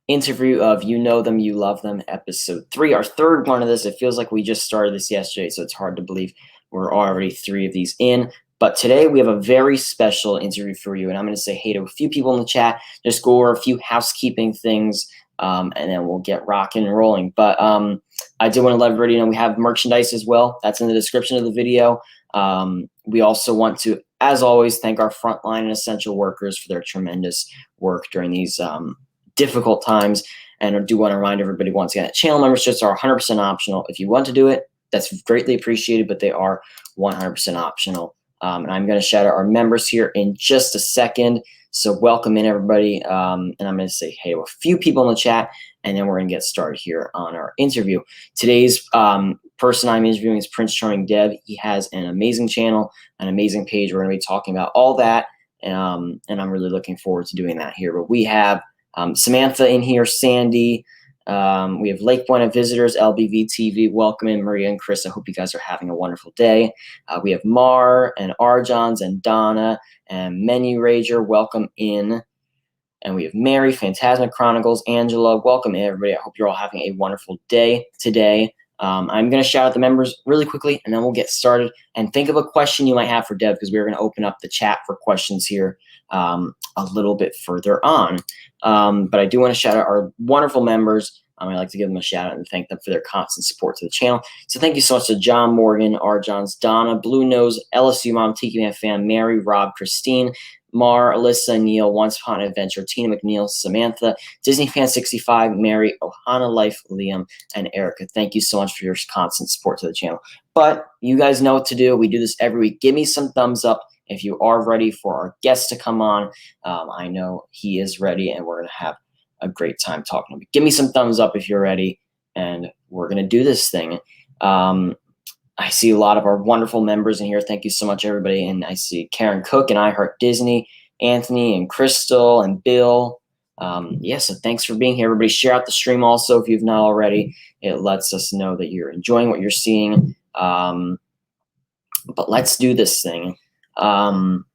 interview of You Know Them, You Love Them, episode 3, our third one of this. It feels like we just started this yesterday, so it's hard to believe we're already 3 of these in. But today we have a very special interview for you, and I'm going to say hey to a few people in the chat, just go over a few housekeeping things, and then we'll get rocking and rolling. But I did want to let everybody know we have merchandise as well. That's in the description of the video. We also want to, as always, thank our frontline and essential workers for their tremendous work during these difficult times. And I do want to remind everybody once again that channel memberships are 100% optional. If you want to do it, that's greatly appreciated, but they are 100% optional. And I'm going to shout out our members here in just a second. So welcome in, everybody. And I'm going to say hey to a few people in the chat, and then we're going to get started here on our interview. Today's person I'm interviewing is Prince Charming Dev. He has an amazing channel, an amazing page. We're going to be talking about all that, and I'm really looking forward to doing that here. But we have Samantha in here, Sandy. We have Lake Buena visitors, LBV TV. Welcome in, Maria and Chris. I hope you guys are having a wonderful day. We have Mar and Arjons and Donna and Menu Rager. Welcome in. And we have Mary, Phantasmic Chronicles, Angela. Welcome in, everybody. I hope you're all having a wonderful day today. I'm going to shout out the members really quickly, and then we'll get started. And think of a question you might have for Dev, because we're going to open up the chat for questions here a little bit further on. But I do want to shout out our wonderful members. I'd like to give them a shout out and thank them for their constant support to the channel. So thank you so much to John Morgan, R. Johns, Donna, Blue Nose, LSU Mom, Tiki Man Fan, Mary, Rob, Christine, Mar, Alyssa, Neil, Once Upon an Adventure, Tina McNeil, Samantha, Disney Fan 65, Mary, Ohana Life, Liam, and Erica. Thank you so much for your constant support to the channel. But you guys know what to do. We do this every week. Give me some thumbs up if you are ready for our guest to come on. I know he is ready, and we're going to have a great time talking to him. Give me some thumbs up if you're ready, and we're going to do this thing. I see a lot of our wonderful members in here. Thank you so much, everybody. And I see Karen Cook and I Heart Disney, Anthony and Crystal and Bill. So thanks for being here, everybody. Share out the stream also if you've not already. It lets us know that you're enjoying what you're seeing. But let's do this thing. I'm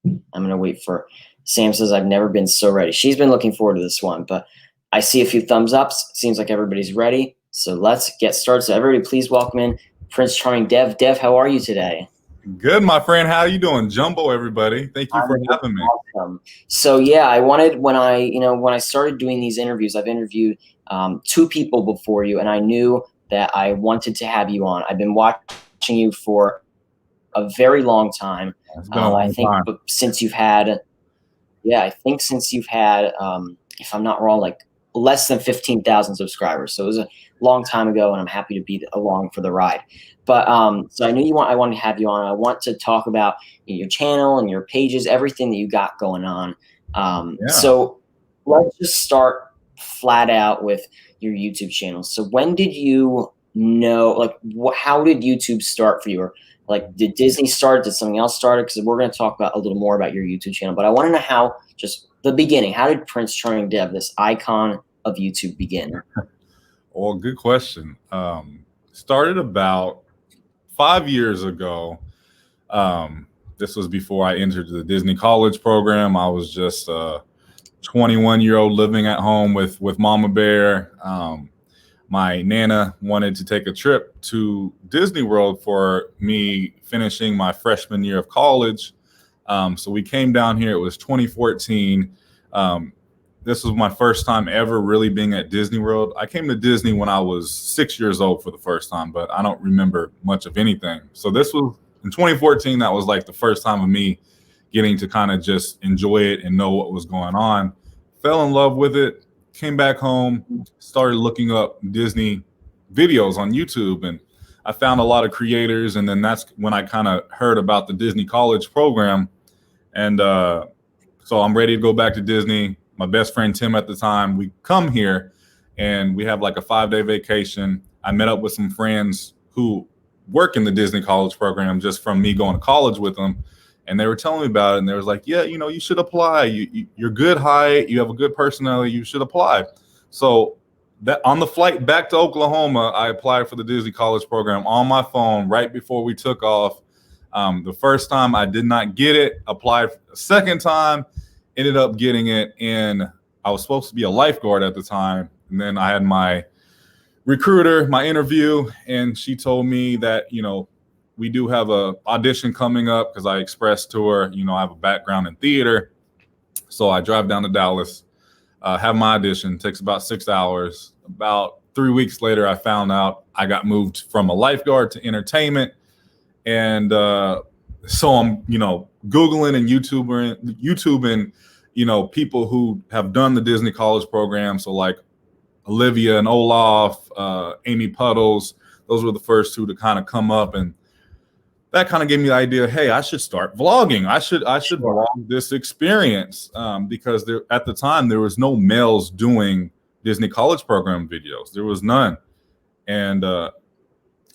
going to wait for Sam says, I've never been so ready. She's been looking forward to this one, but I see a few thumbs ups. Seems like everybody's ready. So let's get started. So everybody, please welcome in Prince Charming Dev. Dev, how are you today? Good, my friend. How are you doing? Jumbo, everybody. Thank you for having me. Awesome. So yeah, I wanted, when I started doing these interviews, I've interviewed 2 people before you, and I knew that I wanted to have you on. I've been watching you for a very long time. It's been a long time. Since you've had, if I'm not wrong, like less than 15,000 subscribers. So it was a long time ago, and I'm happy to be along for the ride. But so I knew I wanted to have you on. I want to talk about your channel and your pages, everything that you got going on. So let's just start flat out with your YouTube channel. So when did you know, how did YouTube start for you? Or did Disney start? Did something else start? Because we're going to talk about a little more about your YouTube channel. But I want to know how, just the beginning, how did Prince Charming Dev, this icon of YouTube, begin? Well, good question. Started about 5 years ago. This was before I entered the Disney College program. I was just a 21-year-old living at home with Mama Bear. My Nana wanted to take a trip to Disney World for me finishing my freshman year of college. So we came down here. It was 2014. This was my first time ever really being at Disney World. I came to Disney when I was 6 years old for the first time, but I don't remember much of anything. So this was in 2014. That was like the first time of me getting to kind of just enjoy it and know what was going on. Fell in love with it, came back home, started looking up Disney videos on YouTube, and I found a lot of creators. And then that's when I kind of heard about the Disney College program. And so I'm ready to go back to Disney. My best friend, Tim, at the time, we come here and we have like a 5-day vacation. I met up with some friends who work in the Disney College program just from me going to college with them. And they were telling me about it. And they was like, yeah, you should apply. You're good height. You have a good personality. You should apply. So that on the flight back to Oklahoma, I applied for the Disney College program on my phone right before we took off. The first time I did not get it, applied a second time, ended up getting it in I was supposed to be a lifeguard at the time, and then I had my recruiter, my interview, and she told me that, we do have a audition coming up because I expressed to her, I have a background in theater. So I drive down to Dallas, have my audition, takes about 6 hours. About 3 weeks later, I found out I got moved from a lifeguard to entertainment. And so I'm, Googling and YouTubing, people who have done the Disney College program. So like Olivia and Olaf, Amy Puddles, those were the first two to kind of come up, and that kind of gave me the idea, hey, I should start vlogging. I should vlog this experience, because at the time there was no males doing Disney College program videos. There was none. And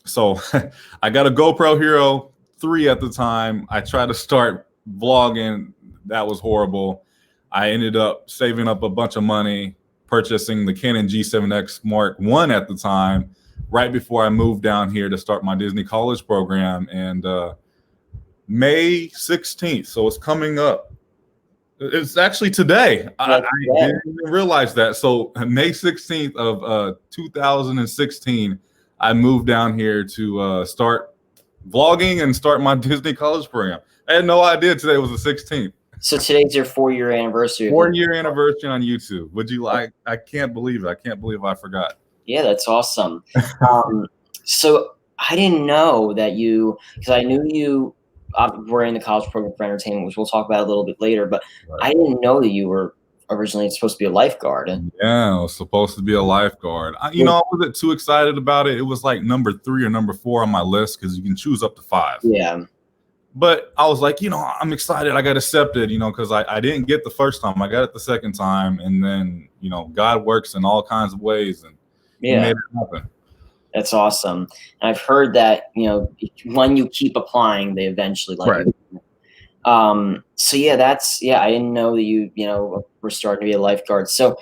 so I got a GoPro Hero 3 at the time. I tried to start vlogging. That was horrible. I ended up saving up a bunch of money, purchasing the Canon G7X Mark I at the time, right before I moved down here to start my Disney College program. And May 16th, so it's coming up. It's actually today. I didn't even realize that. So May 16th of 2016, I moved down here to start vlogging and start my Disney College program. I had no idea today was the 16th. So today's your 4-year anniversary. 4-year anniversary on YouTube. Would you like? I can't believe it. I can't believe I forgot. Yeah, that's awesome. So I didn't know that because I knew you were in the college program for entertainment, which we'll talk about a little bit later, but right. I didn't know that you were originally supposed to be a lifeguard. Yeah, I was supposed to be a lifeguard. I wasn't too excited about it. It was like number 3 or number 4 on my list because you can choose up to 5. Yeah. But I was like, I'm excited. I got accepted, because I didn't get the first time. I got it the second time. And then, God works in all kinds of ways. And He made it happen. That's awesome. And I've heard that, when you keep applying, they eventually let you. So yeah, I didn't know that you were starting to be a lifeguard. So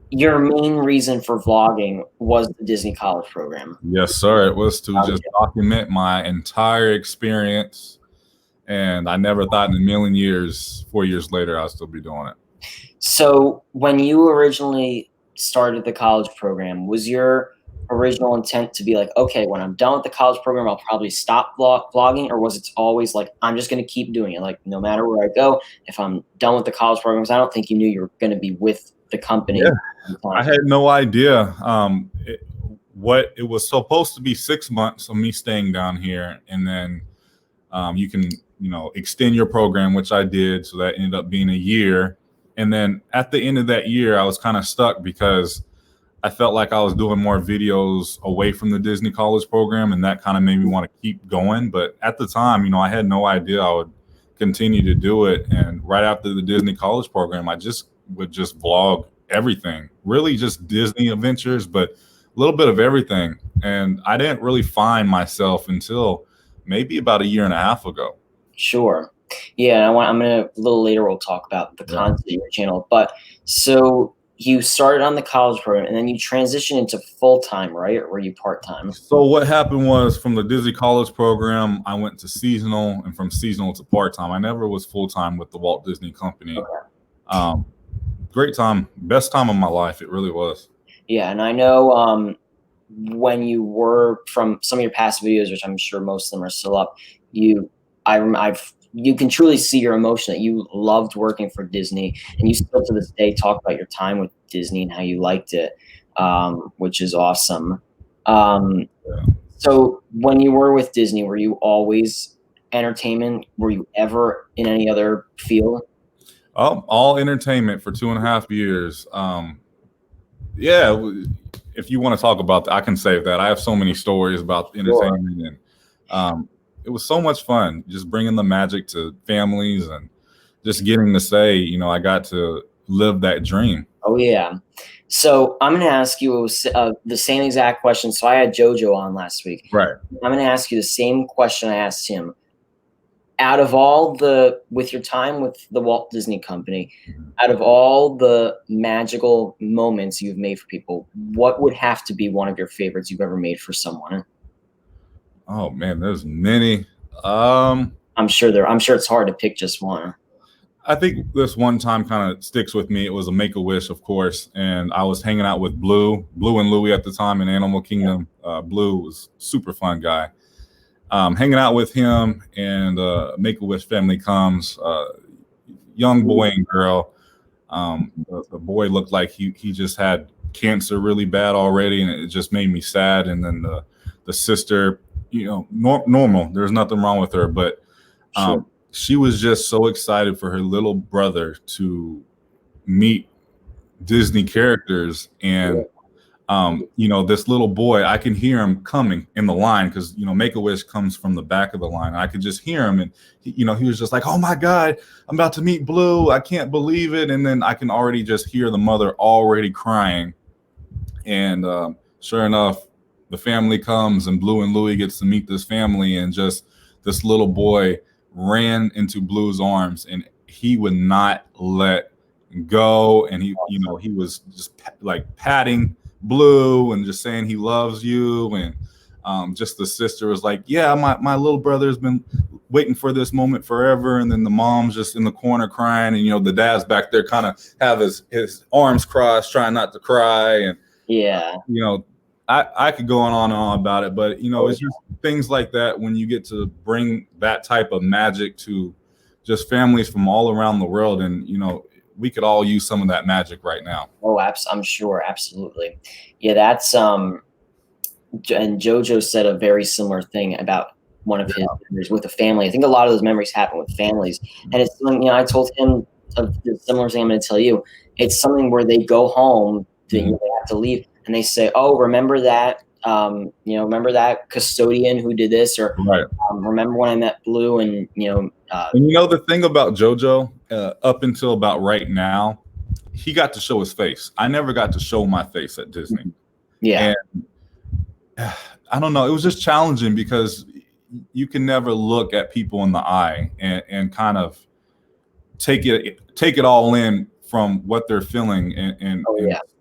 your main reason for vlogging was the Disney College program. Yes, sir. It was to just document my entire experience. And I never thought in a million years, 4 years later, I'll still be doing it. So when you originally started the college program, was your original intent to be like, okay, when I'm done with the college program, I'll probably stop vlogging? Or was it always like, I'm just going to keep doing it? Like, no matter where I go, if I'm done with the college programs, I don't think you knew you were going to be with the company. Yeah. I had no idea. It was supposed to be 6 months of me staying down here. And then you can, extend your program, which I did. So that ended up being a year. And then at the end of that year, I was kind of stuck because I felt like I was doing more videos away from the Disney College program, and that kind of made me want to keep going. But at the time, I had no idea I would continue to do it. And right after the Disney College program, I would vlog everything, really just Disney adventures, but a little bit of everything. And I didn't really find myself until maybe about a year and a half ago. Sure. Yeah, and a little later we'll talk about the content of your channel. But so you started on the college program and then you transitioned into full-time, right? Or were you part-time? So what happened was, from the Disney College program, I went to seasonal, and from seasonal to part-time. I never was full-time with the Walt Disney Company. Okay. Great time, best time of my life. It really was. Yeah, and I know when you were, from some of your past videos, which I'm sure most of them are still up, you can truly see your emotion that you loved working for Disney, and you still to this day talk about your time with Disney and how you liked it, which is awesome. So when you were with Disney, were you always entertainment? Were you ever in any other field? All entertainment for 2.5 years. Yeah, if you want to talk about that, I can save that. I have so many stories about entertainment, and it was so much fun just bringing the magic to families and just getting to say, I got to live that dream. Oh, yeah. So I'm going to ask you the same exact question. So I had JoJo on last week. Right. I'm going to ask you the same question I asked him. Out of with your time with the Walt Disney Company, out of all the magical moments you've made for people, what would have to be one of your favorites you've ever made for someone? Oh man, there's many. I'm sure it's hard to pick just one. I think this one time kind of sticks with me. It was a Make-A-Wish, of course, and I was hanging out with Blue and Louie at the time in Animal Kingdom. Blue was super fun guy. Hanging out with him, and Make-A-Wish family comes. Young boy and girl. The boy looked like he just had cancer really bad already, and it just made me sad. And then the sister, normal. There's nothing wrong with her, but Sure. she was just so excited for her little brother to meet Disney characters. And this little boy, I can hear him coming in the line because Make-A-Wish comes from the back of the line. I could just hear him, and he was just like, "Oh my God, I'm about to meet Blue! I can't believe it!" And then I can already just hear the mother already crying. And sure enough, the family comes, and Blue and Louie gets to meet this family, and just this little boy ran into Blue's arms, and he would not let go. And he was just like patting Blue and just saying he loves you. And just the sister was like, "Yeah, my little brother's been waiting for this moment forever." And then the mom's just in the corner crying, and the dad's back there kind of have his arms crossed, trying not to cry. And Yeah. I could go on and on about it, but it's just things like that when you get to bring that type of magic to just families from all around the world. And we could all use some of that magic right now. Oh, I'm sure, absolutely. Yeah, that's and JoJo said a very similar thing about one of his memories with a family. I think a lot of those memories happen with families, and it's something I told him of the similar thing I'm going to tell you. It's something where they go home, they have to leave, and they say, "Oh, remember that? Remember that custodian who did this, or Right. Remember when I met Blue?" And and the thing about JoJo, up until about right now, he got to show his face. I never got to show my face at Disney. Yeah. And I don't know. It was just challenging because you can never look at people in the eye and kind of take it all in from what they're feeling and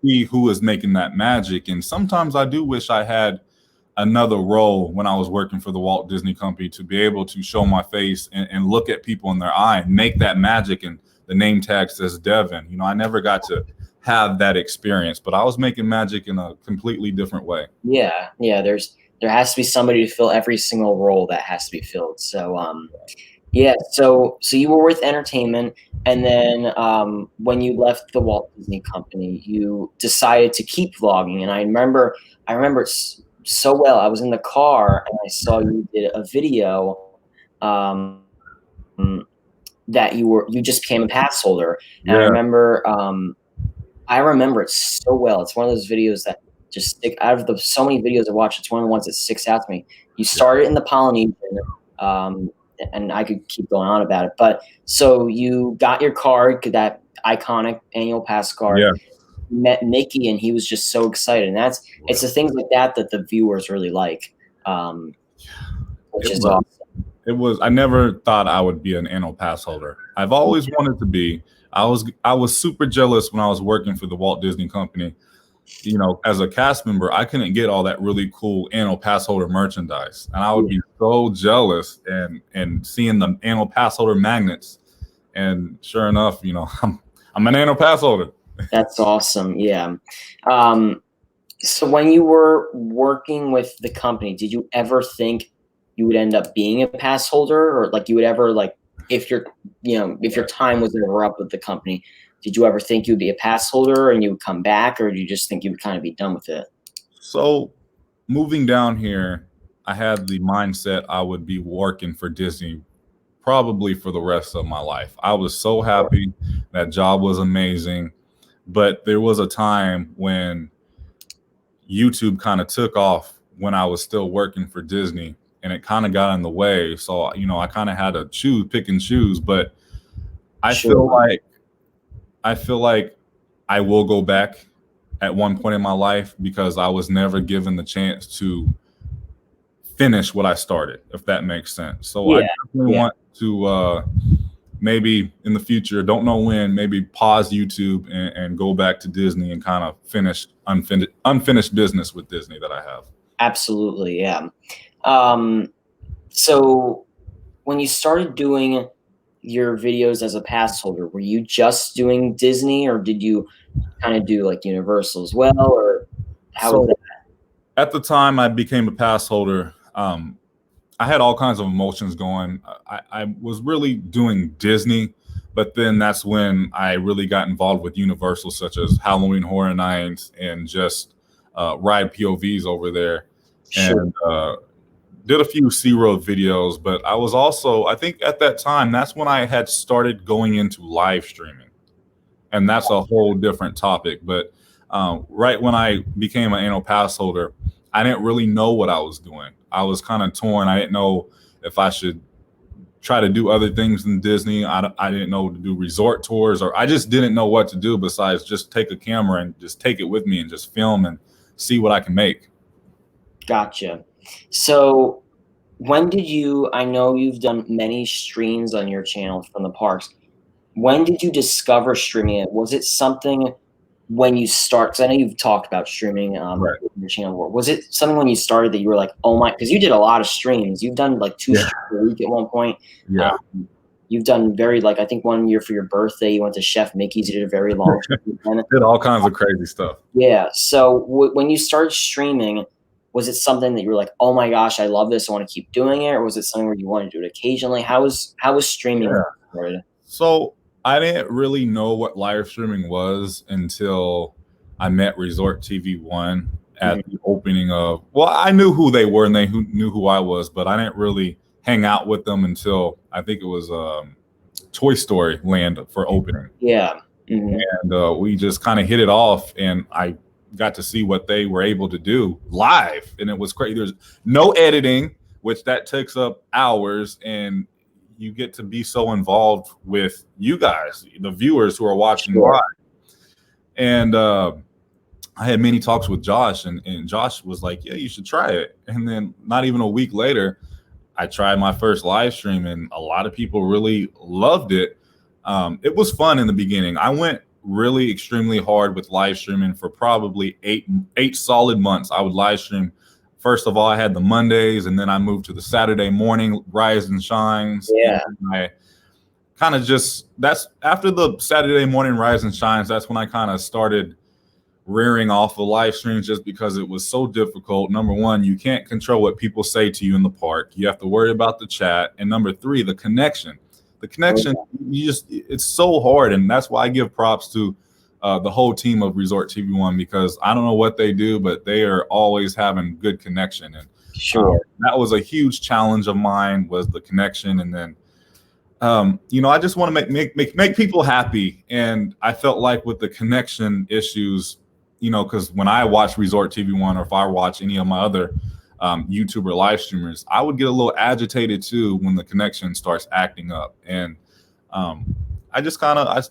see who is making that magic. And sometimes I do wish I had another role when I was working for the Walt Disney Company to be able to show my face and look at people in their eye and make that magic. And the name tag says Devin. I never got to have that experience, but I was making magic in a completely different way. Yeah. There has to be somebody to fill every single role that has to be filled. So yeah, so you were with entertainment, and then when you left the Walt Disney Company, you decided to keep vlogging. And I remember it so well. I was in the car and I saw you did a video that you just became a pass holder. And I remember it so well. It's one of those videos that just stick out of so many videos I watch. It's one of the ones that sticks out to me. You started in the Polynesian, and I could keep going on about it. But so you got your card, that iconic annual pass card. Yeah. You met Mickey, and he was just so excited. And it's the things like that the viewers really like, which is awesome. It was. I never thought I would be an annual pass holder. I've always wanted to be. I was super jealous when I was working for the Walt Disney Company. As a cast member, I couldn't get all that really cool annual pass holder merchandise, and I would be so jealous and seeing the annual pass holder magnets. And sure enough, I'm an annual pass holder. That's awesome. Yeah. So when you were working with the company, did you ever think you would end up being a pass holder, or like you would ever if your time was ever up with the company, did you ever think you'd be a pass holder and you would come back, or do you just think you would kind of be done with it? So moving down here, I had the mindset I would be working for Disney probably for the rest of my life. I was so happy. That job was amazing. But there was a time when YouTube kind of took off when I was still working for Disney, and it kind of got in the way. So, I kind of had to pick and choose. But I feel like I will go back at one point in my life because I was never given the chance to finish what I started, if that makes sense. So I definitely want to maybe in the future, don't know when, maybe pause YouTube and go back to Disney and kind of finish unfinished business with Disney that I have. Absolutely, yeah. So when you started doing your videos as a pass holder? Were you just doing Disney, or did you kind of do like Universal as well, or how was So that? at the time I became a pass holder, I had all kinds of emotions going. I was really doing Disney, but then that's when I really got involved with Universal, such as Halloween Horror Nights and just ride POVs over there, Sure. and did a few SeaWorld videos. But I was also, I think at that time, that's when I had started going into live streaming, and that's a whole different topic. But right when I became an annual pass holder, I didn't really know what I was doing. I was kind of torn. I didn't know if I should try to do other things than Disney. I didn't know to do resort tours, or I just didn't know what to do besides just take a camera and just take it with me and just film and see what I can make. Gotcha. So when did you, I know you've done many streams on your channel from the parks. When did you discover streaming it? Was it something when you start, because I know you've talked about streaming Right. on your channel before. Was it something when you started that you were like, oh my, because you did a lot of streams. You've done like 2 Yeah. streams a week at one point. Yeah. You've done very, like, I think one year for your birthday, you went to Chef Mickey's, you did a very long stream. Did all kinds of crazy stuff. Yeah. So when you started streaming, was it something that you were like, oh my gosh, I love this, I want to keep doing it? Or was it something where you wanted to do it occasionally? How was streaming Yeah. started? So I didn't really know what live streaming was until I met Resort TV One at the opening of. Well, I knew who they were and they knew who I was, but I didn't really hang out with them until I think it was Toy Story Land for opening. Yeah. Mhm. And we just kind of hit it off, and I got to see what they were able to do live, and it was crazy. There's no editing, which that takes up hours, and you get to be so involved with you guys, the viewers who are watching Sure. live. And I had many talks with Josh, and Josh was like, yeah, you should try it. And then not even a week later, I tried my first live stream, and a lot of people really loved it. It was fun in the beginning. I went really extremely hard with live streaming for probably eight solid months. I would live stream. First of all, I had the Mondays, and then I moved to the Saturday morning Rise and Shines. Yeah. And I kind of just, that's after the Saturday morning Rise and Shines, that's when I kind of started rearing off of live streams, just because it was so difficult. Number one, you can't control what people say to you in the park. You have to worry about the chat. And number three, the connection. The connection, it's so hard. And that's why I give props to the whole team of Resort TV One, because I don't know what they do, but they are always having good connection. And Sure. that was a huge challenge of mine, was the connection. And then, I just want to make people happy. And I felt like with the connection issues, because when I watch Resort TV One, or if I watch any of my other YouTuber live streamers, I would get a little agitated too when the connection starts acting up. And I just kind of,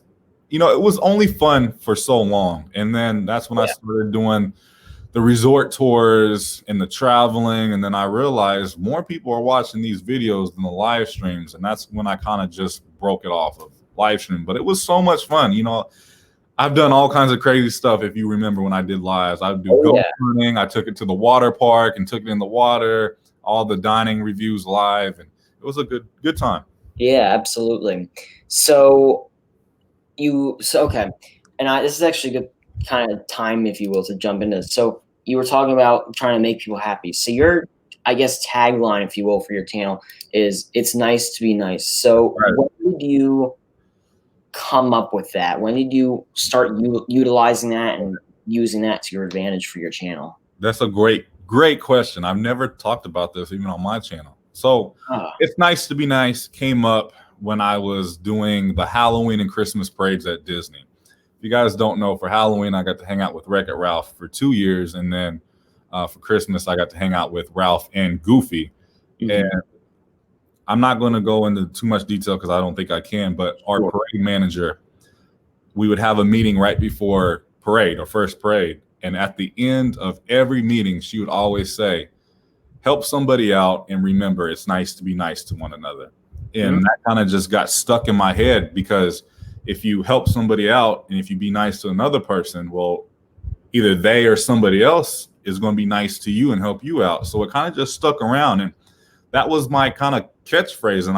it was only fun for so long. And then that's when I started doing the resort tours and the traveling. And then I realized more people are watching these videos than the live streams. And that's when I kind of just broke it off of live stream. But it was so much fun. I've done all kinds of crazy stuff. If you remember when I did lives, I would do goat hunting. I took it to the water park and took it in the water, all the dining reviews live. And it was a good time. Yeah, absolutely. So okay. And this is actually a good kind of time, if you will, to jump into this. So you were talking about trying to make people happy. So your, I guess, tagline, if you will, for your channel is, it's nice to be nice. So when did you come up with that? When did you start utilizing that and using that to your advantage for your channel? That's a great question. I've never talked about this even on my channel. So it's nice to be nice came up when I was doing the Halloween and Christmas parades at Disney. If you guys don't know, for Halloween, I got to hang out with Wreck-It Ralph for 2 years. And then for Christmas, I got to hang out with Ralph and Goofy. And I'm not going to go into too much detail because I don't think I can, but our parade manager, we would have a meeting right before parade, or first parade. And at the end of every meeting, she would always say, help somebody out, and remember, it's nice to be nice to one another. And that kind of just got stuck in my head, because if you help somebody out and if you be nice to another person, well, either they or somebody else is going to be nice to you and help you out. So it kind of just stuck around. And that was my kind of catchphrase, and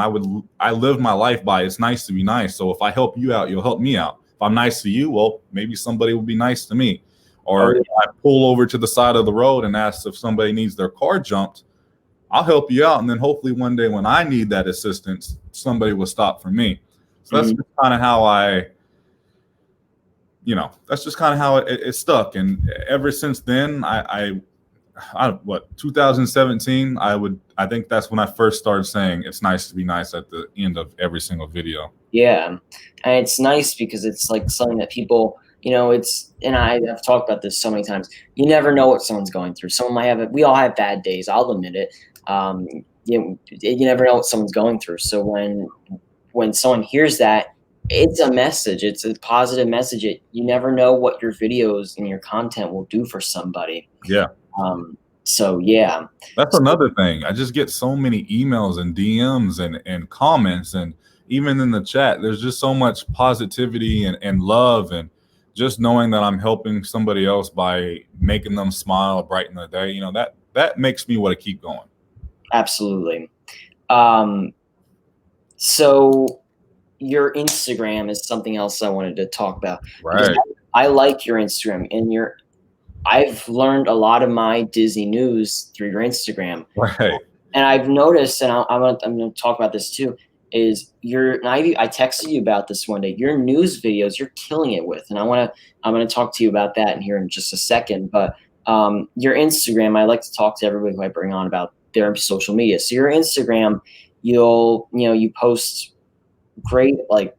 I live my life by it's nice to be nice. So if I help you out, you'll help me out. If I'm nice to you, well, maybe somebody will be nice to me. Or if I pull over to the side of the road and ask if somebody needs their car jumped, I'll help you out. And then hopefully one day when I need that assistance, somebody will stop for me. So that's kind of how that's just kind of how it stuck. And ever since then, I 2017, I think that's when I first started saying it's nice to be nice at the end of every single video. Yeah. And it's nice because it's like something that people, and I've talked about this so many times. You never know what someone's going through. Someone might we all have bad days. I'll admit it. You never know what someone's going through. So when someone hears that, it's a message. It's a positive message. You never know what your videos and your content will do for somebody. Yeah. So yeah. That's another thing. I just get so many emails and DMs and comments, and even in the chat, there's just so much positivity and love, and just knowing that I'm helping somebody else by making them smile, brighten their day, that makes me want to keep going. Absolutely. So your Instagram is something else I wanted to talk about. Right. I like your Instagram, and I've learned a lot of my Disney news through your Instagram. Right. And I've noticed, and I'm going to talk about this too, is I texted you about this one day. Your news videos, you're killing it with, and I'm going to talk to you about that here in just a second. But your Instagram, I like to talk to everybody who I bring on about their social media. So your Instagram, you post great, like,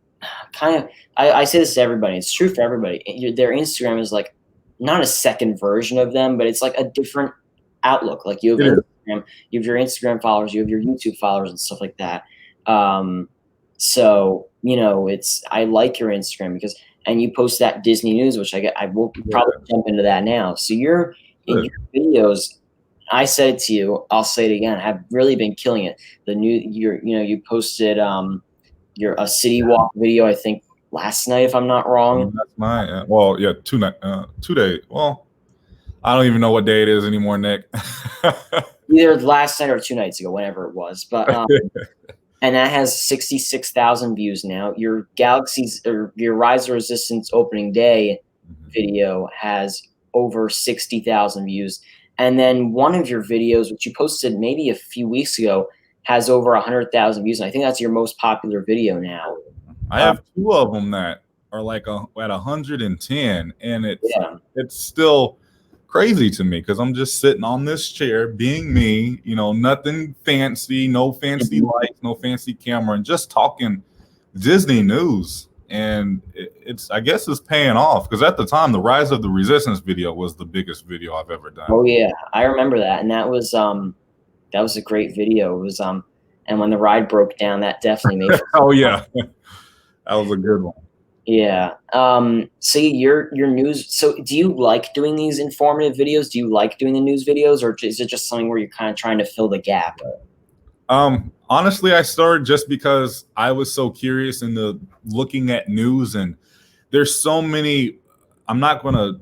kind of. I say this to everybody. It's true for everybody. Their Instagram is like not a second version of them, but it's like a different outlook. Like you have Instagram, you have your Instagram followers, you have your YouTube followers and stuff like that. So I like your Instagram and you post that Disney news, which I will probably jump into that now. So your videos, I said it to you, I'll say it again, have really been killing it. You posted a city walk video, I think last night, if I'm not wrong. That's mine. Well, yeah, 2 days. Well, I don't even know what day it is anymore, Nick. Either last night or 2 nights ago, whenever it was. But and that has 66,000 views now. Your your Rise of Resistance opening day video has over 60,000 views. And then one of your videos, which you posted maybe a few weeks ago, has over 100,000 views. And I think that's your most popular video now. I have 2 of them that are like at 110, and it's still crazy to me because I'm just sitting on this chair being me, nothing fancy, no fancy lights, no fancy camera, and just talking Disney news. And I guess it's paying off because at the time, the Rise of the Resistance video was the biggest video I've ever done. Oh yeah, I remember that, and that was a great video. It was and when the ride broke down, that definitely made. Oh yeah. That was a good one. Yeah. So your news. So do you like doing these informative videos? Do you like doing the news videos, or is it just something where you're kind of trying to fill the gap? Honestly, I started just because I was so curious into looking at news, and there's so many. I'm not going to,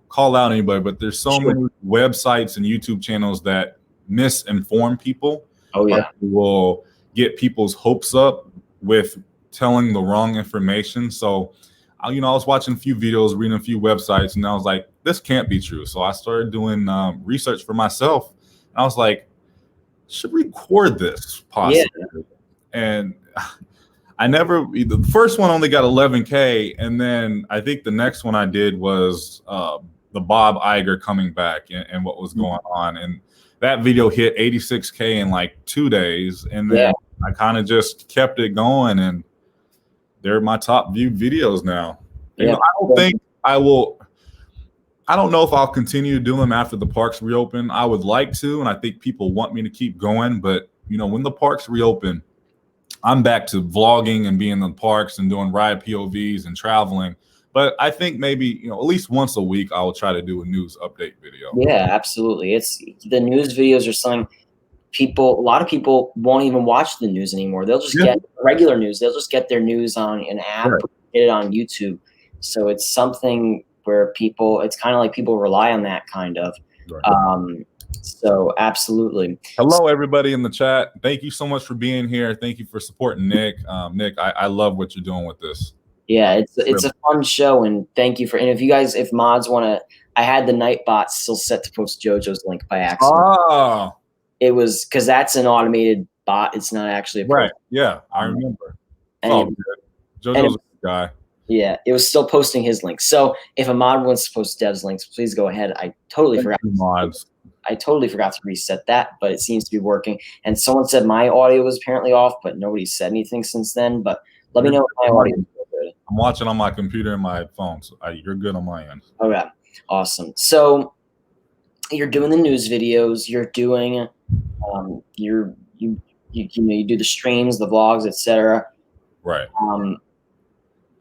call out anybody, but there's so many websites and YouTube channels that misinform people. Oh yeah. Will get people's hopes up with telling the wrong information. So, I was watching a few videos, reading a few websites, and I was like, this can't be true. So I started doing research for myself. And I was like, should record this possibly. Yeah. And the first one only got 11K. And then I think the next one I did was the Bob Iger coming back and what was going on. And that video hit 86K in like 2 days. And then I kind of just kept it going, and they're my top viewed videos now. Yeah. I don't know if I'll continue to do them after the parks reopen. I would like to, and I think people want me to keep going. But, when the parks reopen, I'm back to vlogging and being in the parks and doing ride POVs and traveling. But I think maybe, at least once a week, I will try to do a news update video. Yeah, absolutely. The news videos are something a lot of people won't even watch the news anymore. They'll just get regular news. They'll just get their news on an app, get it on YouTube. So it's something where it's kind of like people rely on that kind of. Right. So absolutely. Hello, everybody in the chat. Thank you so much for being here. Thank you for supporting Nick. Nick, I love what you're doing with this. Yeah, it's a fun show, and thank you for. And if mods want to, I had the Nightbot still set to post JoJo's link by accident. Oh, it was because that's an automated bot. It's not actually a right. Yeah, I remember. It's and all it- good. JoJo's a good guy. Yeah, it was still posting his link. So if a mod wants to post Dev's links, please go ahead. I totally forgot. Mods. I totally forgot to reset that, but it seems to be working. And someone said my audio was apparently off, but nobody said anything since then. But let me know if my audio is good. I'm watching on my computer and my phone, so you're good on my end. Okay, awesome. So you're doing the news videos. You're doing, you do the streams, the vlogs, etc. Right.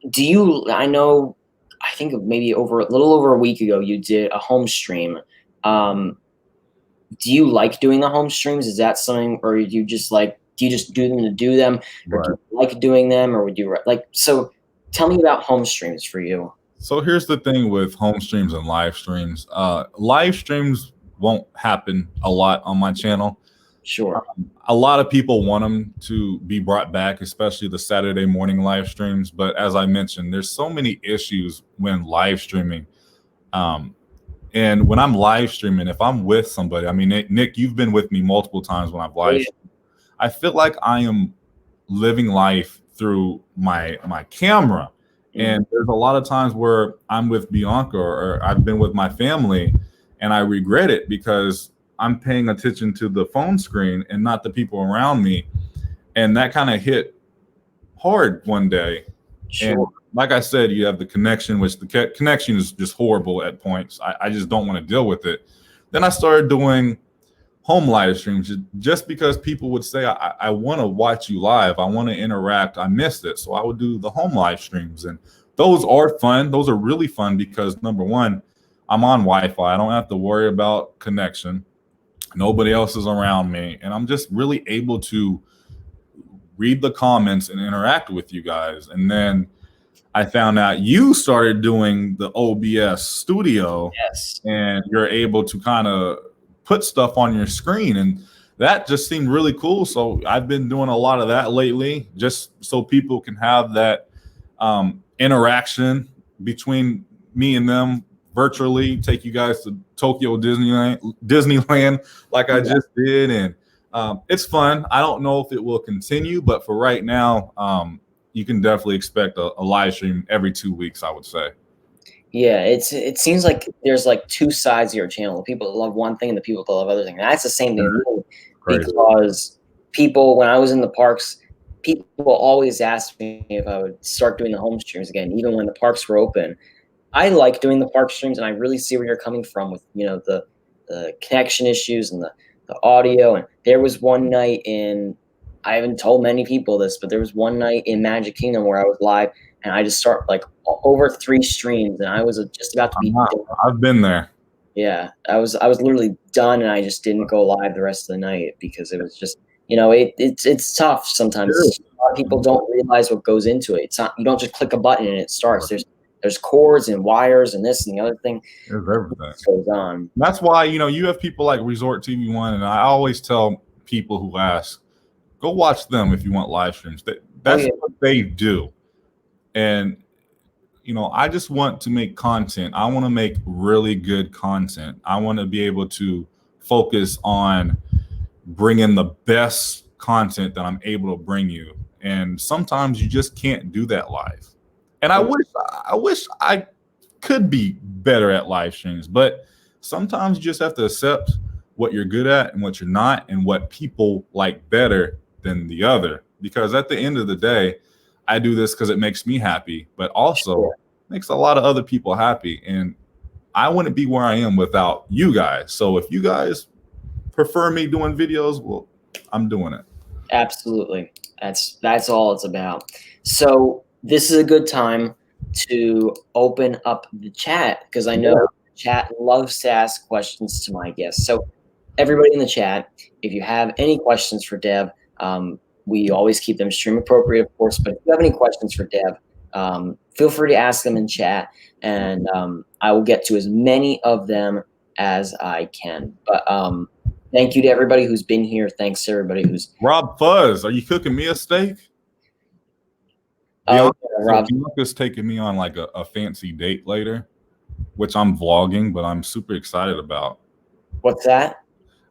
Do you? I know. I think maybe a little over a week ago, you did a home stream. Do you like doing the home streams? Is that something, or do you just do them to do them, or do you like doing them, or would you like? So, tell me about home streams for you. So here's the thing with home streams and live streams. Live streams won't happen a lot on my channel. Sure. A lot of people want them to be brought back, especially the Saturday morning live streams. But as I mentioned, there's so many issues when live streaming. And when I'm live streaming, if I'm with somebody, I mean, Nick, you've been with me multiple times when I've live streamed. I feel like I am living life through my camera. And there's a lot of times where I'm with Bianca or I've been with my family and I regret it because I'm paying attention to the phone screen and not the people around me. And that kind of hit hard one day. Sure. And like I said, you have the connection, which the connection is just horrible at points. I just don't want to deal with it. Then I started doing home live streams just because people would say, I want to watch you live. I want to interact. I missed it. So I would do the home live streams. And those are fun. Those are really fun because number one, I'm on Wi-Fi. I don't have to worry about connection. Nobody else is around me. And I'm just really able to read the comments and interact with you guys. And then I found out you started doing the OBS studio. Yes. And you're able to kind of put stuff on your screen. And that just seemed really cool. So I've been doing a lot of that lately, just so people can have that interaction between me and them virtually, take you guys to Tokyo Disneyland like I just did. And it's fun. I don't know if it will continue, but for right now, you can definitely expect a live stream every 2 weeks, I would say. Yeah, it seems like there's like two sides of your channel. The people that love one thing and the people that love other thing. And that's the same thing because people, when I was in the parks, people always asked me if I would start doing the home streams again, even when the parks were open. I like doing the park streams, and I really see where you're coming from with, the connection issues and the audio. And there was one night I haven't told many people this, but there was one night in Magic Kingdom where I was live, and I just started like over 3 streams, and I was just about to be done. I've been there. Yeah, I was literally done, and I just didn't go live the rest of the night because it was just, it's tough sometimes. Sure. A lot of people don't realize what goes into it. It's not, you don't just click a button and it starts. There's cords and wires and this and the other thing. There's everything goes on. That's why, you have people like Resort TV One, and I always tell people who ask, go watch them if you want live streams. That's what they do. And, I just want to make content. I want to make really good content. I want to be able to focus on bringing the best content that I'm able to bring you. And sometimes you just can't do that live. And I wish I could be better at live streams, but sometimes you just have to accept what you're good at and what you're not, and what people like better than the other. Because at the end of the day, I do this because it makes me happy, but also makes a lot of other people happy. And I wouldn't be where I am without you guys. So if you guys prefer me doing videos, well, I'm doing it. Absolutely. That's all it's about. So this is a good time to open up the chat, because I know the chat loves to ask questions to my guests. So everybody in the chat, if you have any questions for Dev, we always keep them stream appropriate, of course, but if you have any questions for Dev, feel free to ask them in chat, and I will get to as many of them as I can. But thank you to everybody who's been here. Thanks to everybody who's Rob Fuzz. Are you cooking me a steak? Bianca's taking me on like a fancy date later, which I'm vlogging, but I'm super excited about. What's that?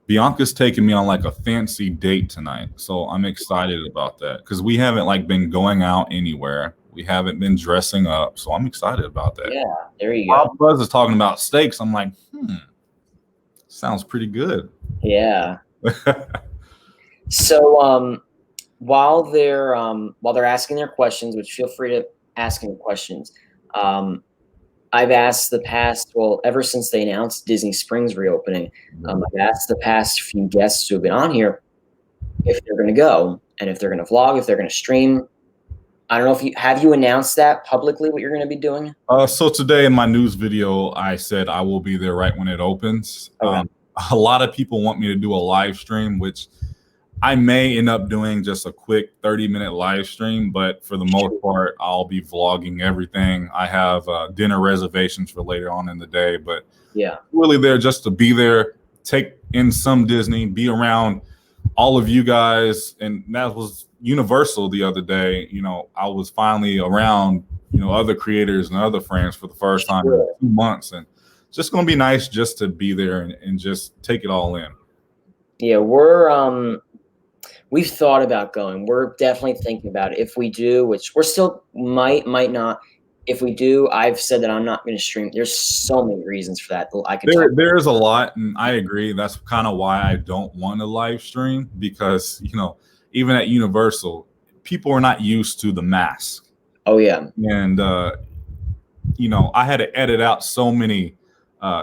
Bianca's taking me on like a fancy date tonight, so I'm excited about that because we haven't like been going out anywhere. We haven't been dressing up, so I'm excited about that. Yeah, there you go. Rob Buzz is talking about steaks. I'm like, sounds pretty good. Yeah. So while they're asking their questions, which feel free to ask any questions, I've asked ever since they announced Disney Springs reopening, I've asked the past few guests who have been on here if they're going to go and if they're going to vlog, if they're going to stream. I don't know if have you announced that publicly what you're going to be doing? So today in my news video, I said I will be there right when it opens. Okay. A lot of people want me to do a live stream, which I may end up doing just a quick 30-minute live stream, but for the most part, I'll be vlogging everything. I have dinner reservations for later on in the day, but yeah, really there just to be there, take in some Disney, be around all of you guys. And that was Universal the other day. You know, I was finally around, you know, other creators and other friends for the first time in 2 months. And it's just going to be nice just to be there and just take it all in. Yeah, we've thought about going. We're definitely thinking about it. If we do, which we're still might not. If we do, I've said that I'm not going to stream. There's so many reasons for that. There's a lot, and I agree. That's kind of why I don't want to live stream, because, you know, even at Universal, people are not used to the mask. Oh yeah. And you know, I had to edit out so many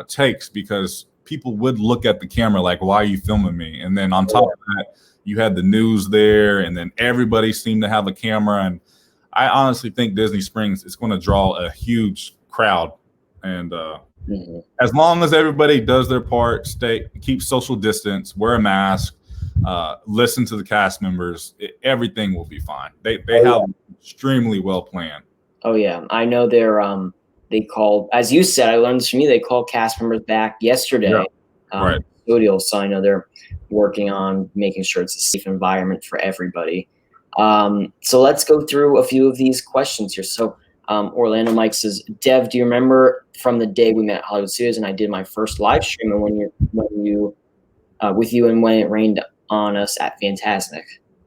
takes because people would look at the camera like, "Why are you filming me?" And then on top of that, you had the news there, and then everybody seemed to have a camera. And I honestly think Disney Springs is going to draw a huge crowd. And as long as everybody does their part, keep social distance, wear a mask, listen to the cast members, everything will be fine. They have extremely well planned. Oh yeah, I know they called, as you said, I learned this from you, they called cast members back yesterday. Yeah. Right. Studio, so I know they're working on making sure it's a safe environment for everybody. So let's go through a few of these questions here. So Orlando Mike says, Dev, do you remember from the day we met at Hollywood Studios and I did my first live stream and when you with you and when it rained on us at Fantasmic?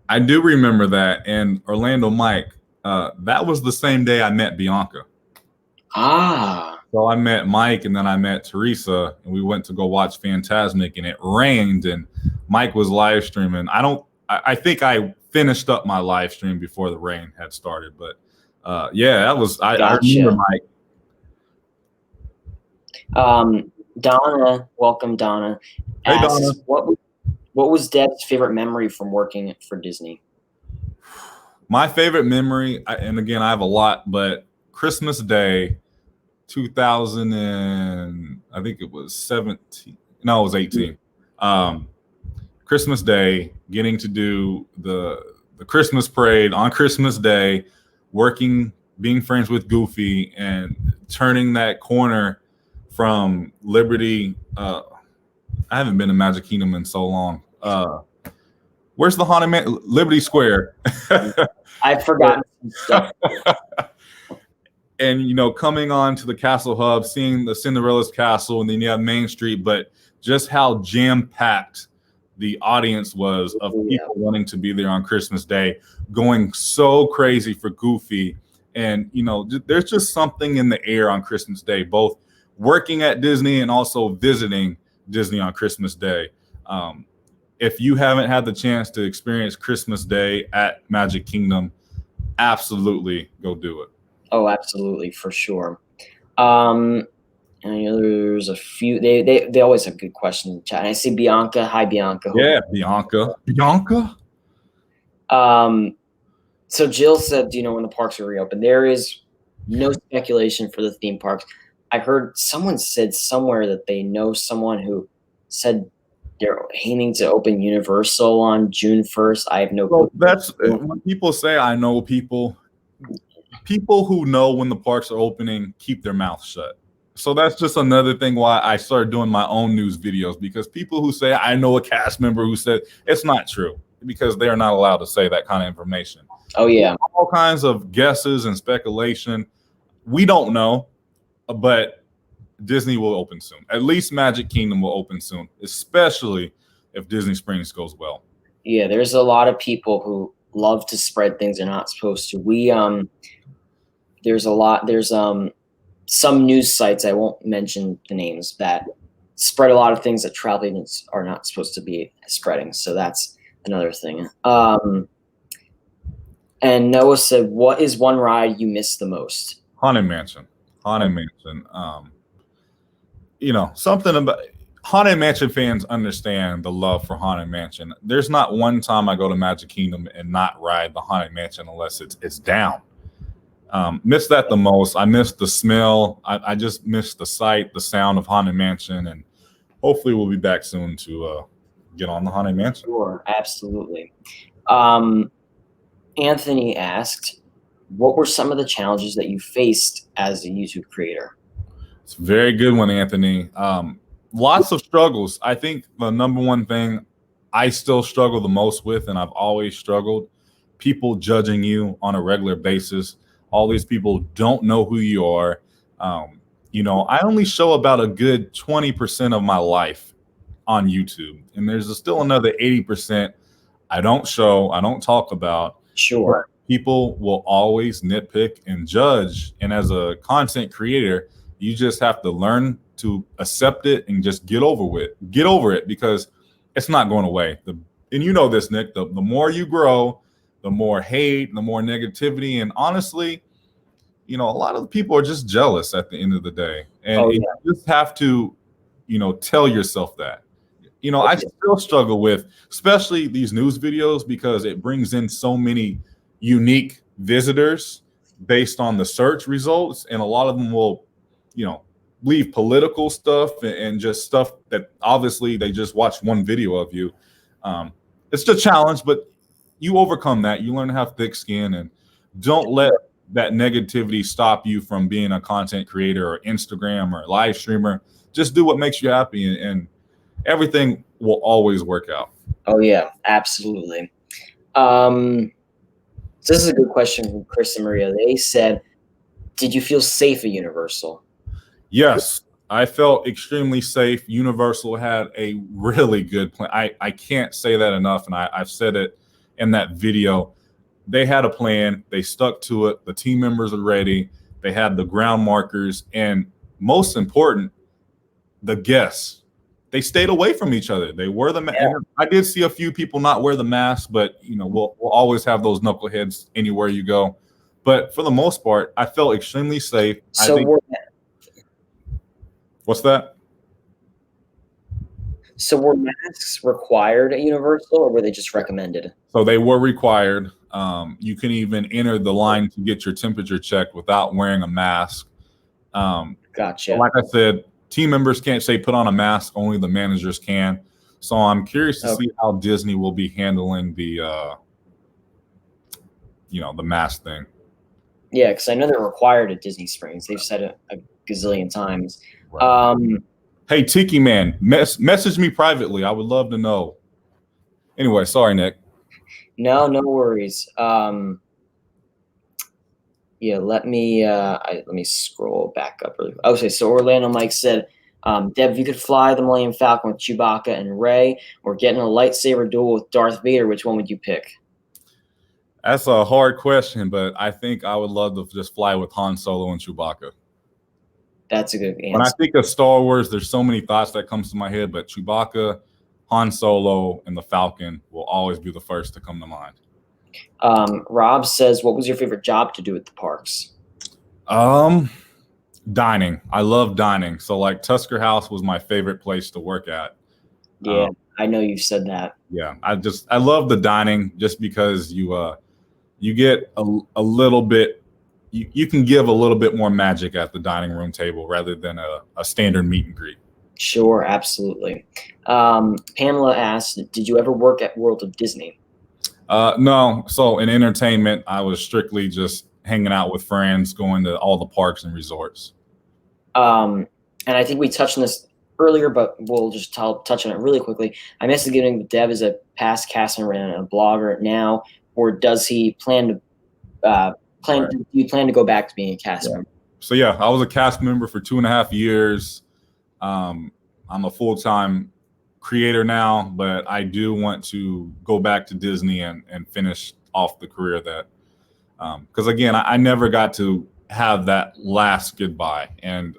I do remember that. And Orlando Mike, that was the same day I met Bianca. Ah. So I met Mike and then I met Teresa and we went to go watch Fantasmic and it rained and Mike was live streaming. I think I finished up my live stream before the rain had started, but yeah, that was, I remember Mike. Donna, welcome Donna. Hey Donna. What was Deb's favorite memory from working for Disney? My favorite memory, and again, I have a lot, but Christmas Day, 2000 and I think it was 17. No, it was 18. Christmas Day, getting to do the Christmas parade on Christmas Day, being friends with Goofy, and turning that corner from Liberty. I haven't been to Magic Kingdom in so long. Where's the Haunted Man? Liberty Square. I've forgotten some stuff. And, you know, coming on to the Castle Hub, seeing the Cinderella's Castle, and then you have Main Street, but just how jam-packed the audience was of people wanting to be there on Christmas Day, going so crazy for Goofy. And, you know, there's just something in the air on Christmas Day, both working at Disney and also visiting Disney on Christmas Day. If you haven't had the chance to experience Christmas Day at Magic Kingdom, absolutely go do it. Oh, absolutely, for sure. And there's a few. They always have good questions in the chat. And I see Bianca. Hi, Bianca. Yeah, Bianca. Bianca. So Jill said, "Do you know when the parks are reopened?" There is no speculation for the theme parks. I heard someone said somewhere that they know someone who said they're aiming to open Universal on June 1st. I have no clue. That's when people say I know people. People who know when the parks are opening keep their mouths shut. So that's just another thing why I started doing my own news videos, because people who say I know a cast member who said, it's not true, because they are not allowed to say that kind of information. Oh yeah, All kinds of guesses and speculation. We don't know, but Disney will open soon. At least Magic Kingdom will open soon, especially if Disney Springs goes well. yeah. There's a lot of people who love to spread things they're not supposed to. There's some news sites, I won't mention the names, that spread a lot of things that travel agents are not supposed to be spreading. So that's another thing. And Noah said, what is one ride you miss the most? Haunted Mansion. Something about Haunted Mansion fans understand the love for Haunted Mansion. There's not one time I go to Magic Kingdom and not ride the Haunted Mansion unless it's down. Miss that the most. I miss the smell. I just miss the sight, the sound of Haunted Mansion, and hopefully we'll be back soon to get on the Haunted Mansion. Sure, absolutely. Anthony asked, what were some of the challenges that you faced as a YouTube creator? It's a very good one, Anthony. Lots of struggles. I think the number one thing I still struggle the most with, and I've always struggled, people judging you on a regular basis. All these people don't know who you are. I only show about a good 20% of my life on YouTube, and there's still another 80% I don't show, I don't talk about. Sure. People will always nitpick and judge, and as a content creator, you just have to learn to accept it and just get over it, because it's not going away. And you know this, Nick, the more you grow, the more hate, the more negativity. And honestly, a lot of the people are just jealous at the end of the day. And you just have to, tell yourself that. I still struggle with, especially these news videos, because it brings in so many unique visitors based on the search results. And a lot of them will, leave political stuff and just stuff that obviously they just watched one video of you. It's a challenge, but you overcome that. You learn to have thick skin, and don't let that negativity stop you from being a content creator or Instagram or live streamer. Just do what makes you happy, and everything will always work out. Oh yeah, absolutely. So this is a good question from Chris and Maria. They said, did you feel safe at Universal? Yes, I felt extremely safe. Universal had a really good plan. I can't say that enough, and I've said it in that video. They had a plan. They stuck to it. The team members are ready. They had the ground markers, and most important, the guests. They stayed away from each other. They wore the mask. Yeah. I did see a few people not wear the mask, but we'll always have those knuckleheads anywhere you go. But for the most part, I felt extremely safe. What's that? So were masks required at Universal, or were they just recommended? So they were required. You can even enter the line to get your temperature checked without wearing a mask. Gotcha. Like I said, team members can't say put on a mask. Only the managers can. So I'm curious to see how Disney will be handling the, the mask thing. Yeah, because I know they're required at Disney Springs. They've said it a gazillion times. Right. Hey, Tiki man, message me privately. I would love to know. Anyway, sorry, Nick. No worries. Yeah, let me scroll back up really quick. Okay, so Orlando Mike said, Deb, if you could fly the Millennium Falcon with Chewbacca and Rey, or get in a lightsaber duel with Darth Vader, which one would you pick? That's a hard question, but I think I would love to just fly with Han Solo and Chewbacca. That's a good answer. When I think of Star Wars, there's so many thoughts that comes to my head, but Chewbacca, Han Solo, and the Falcon will always be the first to come to mind. Rob says, what was your favorite job to do at the parks? Dining. I love dining. So like Tusker House was my favorite place to work at. Yeah, I know you've said that. Yeah, I love the dining just because you get a little bit, you can give a little bit more magic at the dining room table rather than a standard meet and greet. Sure, absolutely. Pamela asked, did you ever work at World of Disney? No. So in entertainment, I was strictly just hanging out with friends, going to all the parks and resorts. And I think we touched on this earlier, but we'll just touch on it really quickly. I'm guessing giving Dev as a past cast member and a blogger now, or does he plan to Right. Do you plan to go back to being a cast member? So yeah, I was a cast member for 2.5 years. I'm a full-time creator now, but I do want to go back to Disney and finish off the career that, because again, I never got to have that last goodbye, and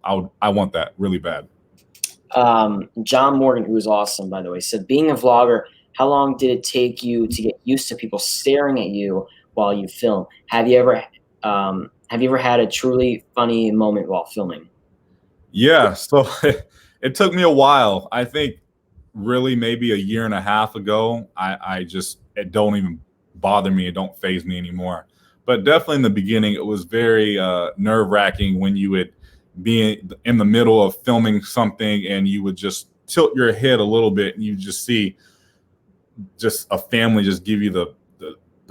I want that really bad. John Morgan, who was awesome, by the way, said, being a vlogger, how long did it take you to get used to people staring at you while you film? Have you ever had a truly funny moment while filming? Yeah, so it took me a while. I think really maybe 1.5 years ago, it don't even bother me. It don't faze me anymore. But definitely in the beginning, it was very nerve-wracking when you would be in the middle of filming something and you would just tilt your head a little bit and you just see just a family just give you the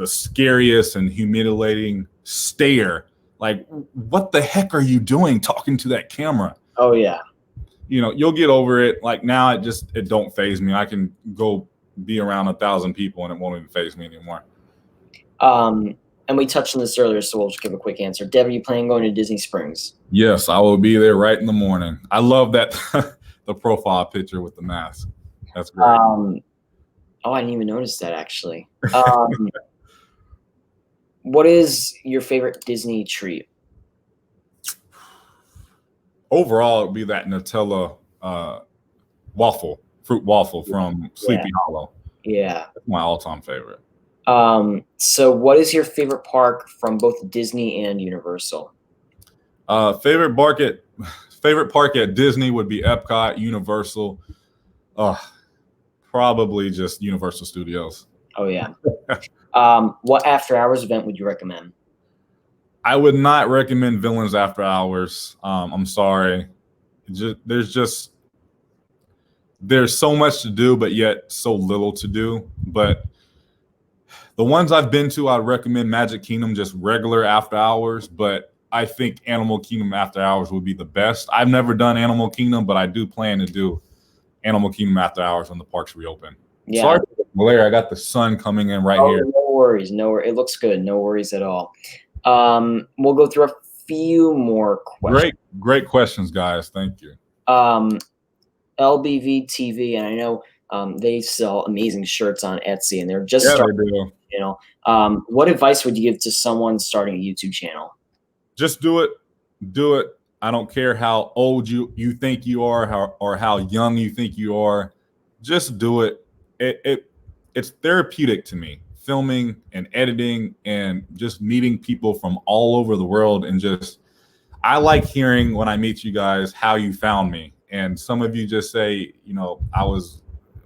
scariest and humiliating stare. Like, what the heck are you doing talking to that camera? Oh yeah. You know, you'll get over it. Like now it don't faze me. I can go be around 1,000 people and it won't even faze me anymore. And we touched on this earlier, so we'll just give a quick answer. Deb, are you planning on going to Disney Springs? Yes, I will be there right in the morning. I love that the profile picture with the mask. That's great. Oh, I didn't even notice that actually. What is your favorite Disney treat? Overall, it would be that Nutella fruit waffle from Sleepy Hollow. Yeah. That's my all-time favorite. So what is your favorite park from both Disney and Universal? Favorite park at Disney would be Epcot. Universal, probably just Universal Studios. Oh yeah. What after hours event would you recommend? I would not recommend Villains After Hours. I'm sorry. There's so much to do, but yet so little to do. But the ones I've been to, I'd recommend Magic Kingdom, just regular after hours. But I think Animal Kingdom after hours would be the best. I've never done Animal Kingdom, but I do plan to do Animal Kingdom after hours when the parks reopen. Yeah. Sorry for the glare. I got the sun coming in right here. No worries. It looks good. No worries at all. We'll go through a few more questions. Great questions, guys. Thank you. LBV TV, and I know they sell amazing shirts on Etsy, and they're just starting. They do. You know, what advice would you give to someone starting a YouTube channel? Just do it. Do it. I don't care how old you think you are, or how young you think you are. Just do it. It's therapeutic to me, filming and editing and just meeting people from all over the world. And just, I like hearing when I meet you guys how you found me. And some of you just say, you know,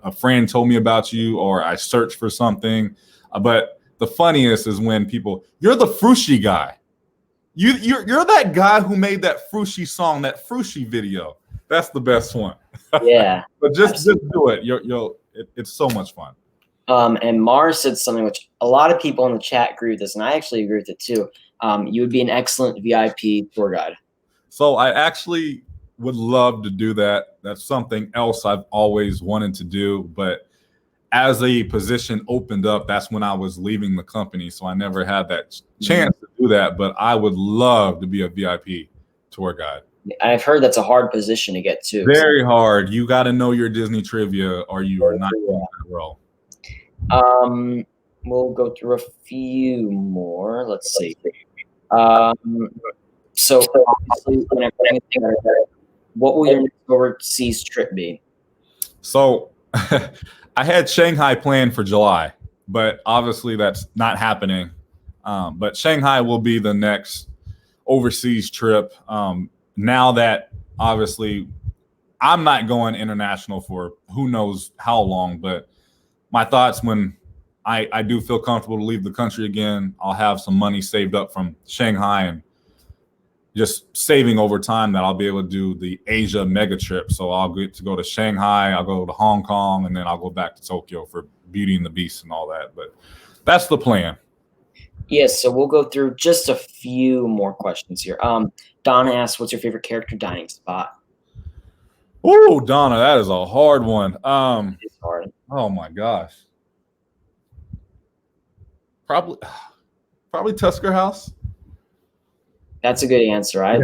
a friend told me about you, or I searched for something. But the funniest is when people, you're the Frushi guy. You're that guy who made that Frushi song, that Frushi video. That's the best one. Yeah. But just do it. It's so much fun. And Mars said something which a lot of people in the chat agree with this, and I actually agree with it too. You would be an excellent VIP tour guide. So I actually would love to do that. That's something else I've always wanted to do, but as a position opened up, that's when I was leaving the company. So I never had that chance to do that, but I would love to be a VIP tour guide. I've heard that's a hard position to get to. Very hard. You got to know your Disney trivia, or you are not in that role. We'll go through a few more. Let's see. So obviously, what will your next overseas trip be? So I had Shanghai planned for July, but obviously that's not happening. But Shanghai will be the next overseas trip. Now that obviously I'm not going international for who knows how long, but my thoughts when I do feel comfortable to leave the country again, I'll have some money saved up from Shanghai and just saving over time that I'll be able to do the Asia mega trip. So I'll get to go to Shanghai, I'll go to Hong Kong, and then I'll go back to Tokyo for Beauty and the Beast and all that. But that's the plan. Yes, so we'll go through just a few more questions here. Donna asks, "What's your favorite character dining spot?" Oh, Donna, that is a hard one. It's hard. Oh my gosh. Probably Tusker House. That's a good answer. I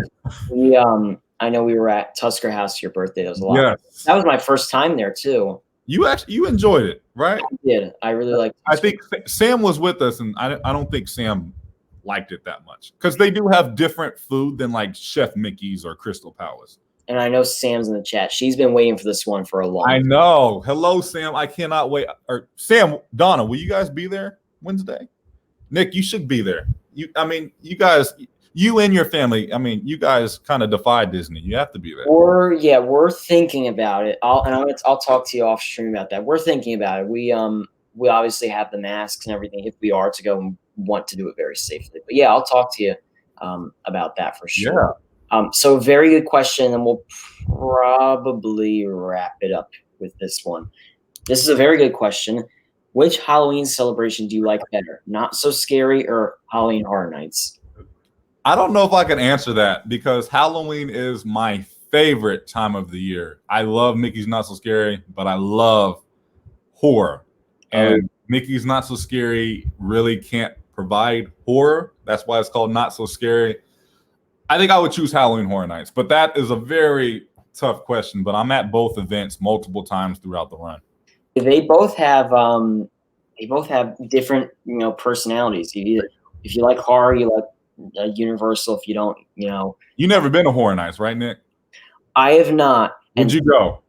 know we were at Tusker House for your birthday. That was a lot. Yes. That was my first time there too. You enjoyed it, right? I did. I really liked it. I think Sam was with us, and I don't think Sam liked it that much because they do have different food than like Chef Mickey's or Crystal Palace. And I know Sam's in the chat. She's been waiting for this one for a long time. I know. Hello, Sam. I cannot wait. Or Sam, Donna, will you guys be there Wednesday? Nick, you should be there. You guys, you and your family. I mean, you guys kind of defy Disney. You have to be there. We're thinking about it. I'll talk to you off stream about that. We're thinking about it. We obviously have the masks and everything if we are to go and want to do it very safely. But yeah, I'll talk to you about that for sure. Yeah. So very good question, and we'll probably wrap it up with this one. This is a very good question. Which Halloween celebration do you like better? Not So Scary or Halloween Horror Nights? I don't know if I can answer that because Halloween is my favorite time of the year. I love Mickey's Not So Scary, but I love horror. And Mickey's Not So Scary really can't provide horror. That's why it's called Not So Scary. I think I would choose Halloween Horror Nights, but that is a very tough question. But I'm at both events multiple times throughout the run. They both have different, personalities. If you like horror, you like Universal. If you don't, You never been to Horror Nights, right, Nick? I have not. Would you go?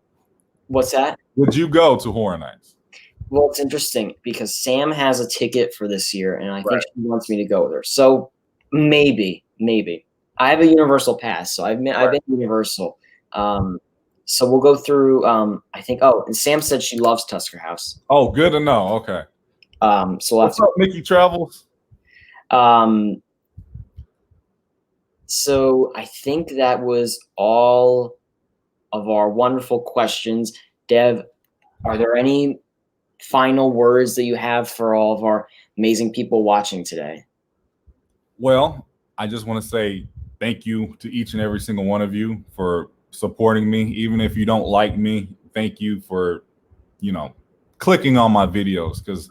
What's that? Would you go to Horror Nights? Well, it's interesting because Sam has a ticket for this year, and I think she wants me to go with her. So maybe. I have a Universal pass, so I've been to Universal. So we'll go through. I think. Oh, and Sam said she loves Tusker House. Oh, good to know. Okay. So we'll what's up, Mickey Travels? So I think that was all of our wonderful questions. Dev, are there any final words that you have for all of our amazing people watching today? Well, I just want to say thank you to each and every single one of you for supporting me. Even if you don't like me, thank you for, clicking on my videos because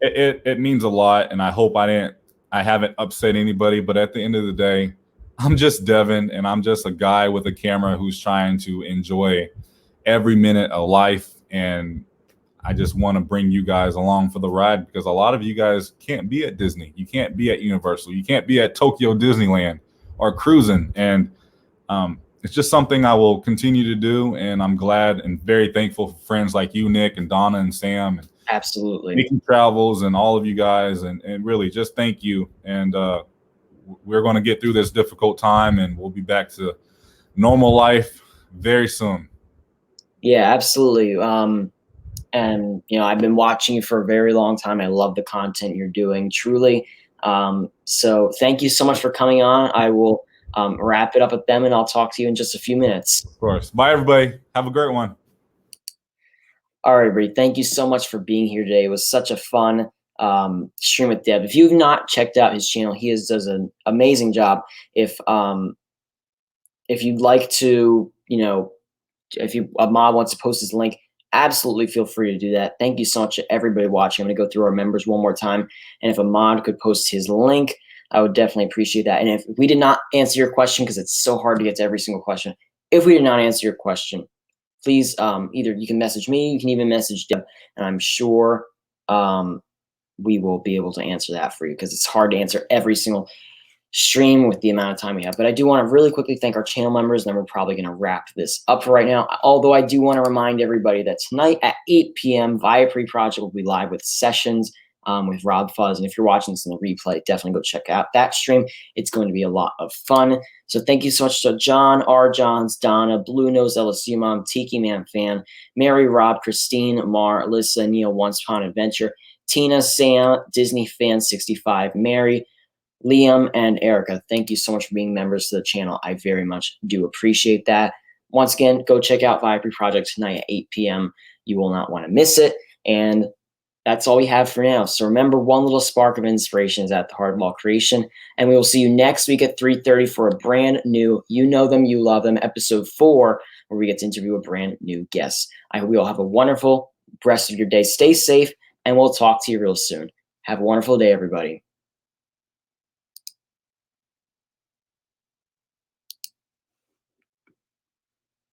it means a lot. And I hope I haven't upset anybody. But at the end of the day, I'm just Devin, and I'm just a guy with a camera who's trying to enjoy every minute of life. And I just want to bring you guys along for the ride because a lot of you guys can't be at Disney. You can't be at Universal. You can't be at Tokyo Disneyland or cruising. And it's just something I will continue to do. And I'm glad and very thankful for friends like you, Nick, and Donna and Sam. And absolutely. Mickey Travels and all of you guys. And really just thank you. And we're going to get through this difficult time and we'll be back to normal life very soon. Yeah, absolutely. And, I've been watching you for a very long time. I love the content you're doing, truly. So thank you so much for coming on. I will wrap it up with them, and I'll talk to you in just a few minutes. Of course. Bye, everybody. Have a great one. All right, Bree. Thank you so much for being here today. It was such a fun stream with Deb. If you've not checked out his channel, he does an amazing job. If you'd like to, if a mod wants to post his link, absolutely feel free to do that. Thank you so much to everybody watching. I'm going to go through our members one more time. And if a mod could post his link, I would definitely appreciate that. And if we did not answer your question, because it's so hard to get to every single question, if we did not answer your question, please either you can message me, you can even message Deb, and I'm sure we will be able to answer that for you because it's hard to answer every single stream with the amount of time we have. But I do want to really quickly thank our channel members, and then we're probably going to wrap this up for right now. Although I do want to remind everybody that tonight at 8 p.m., Viapre Project will be live with sessions with Rob Fuzz. And if you're watching this in the replay, definitely go check out that stream. It's going to be a lot of fun. So thank you so much to John, R. Johns, Donna, Blue Nose LSU Mom, Tiki Man Fan, Mary, Rob, Christine, Mar, Alyssa, Neil, Once Upon Adventure, Tina, Sam, Disney Fan 65, Mary, Liam, and Erica. Thank you so much for being members to the channel. I very much do appreciate that. Once again, go check out Viapre Project tonight at 8 p.m. You will not want to miss it. And that's all we have for now. So remember, one little spark of inspiration is at the heart of all creation. And we will see you next week at 3:30 for a brand new You Know Them, You Love Them, episode 4, where we get to interview a brand new guest. I hope you all have a wonderful rest of your day. Stay safe, and we'll talk to you real soon. Have a wonderful day, everybody.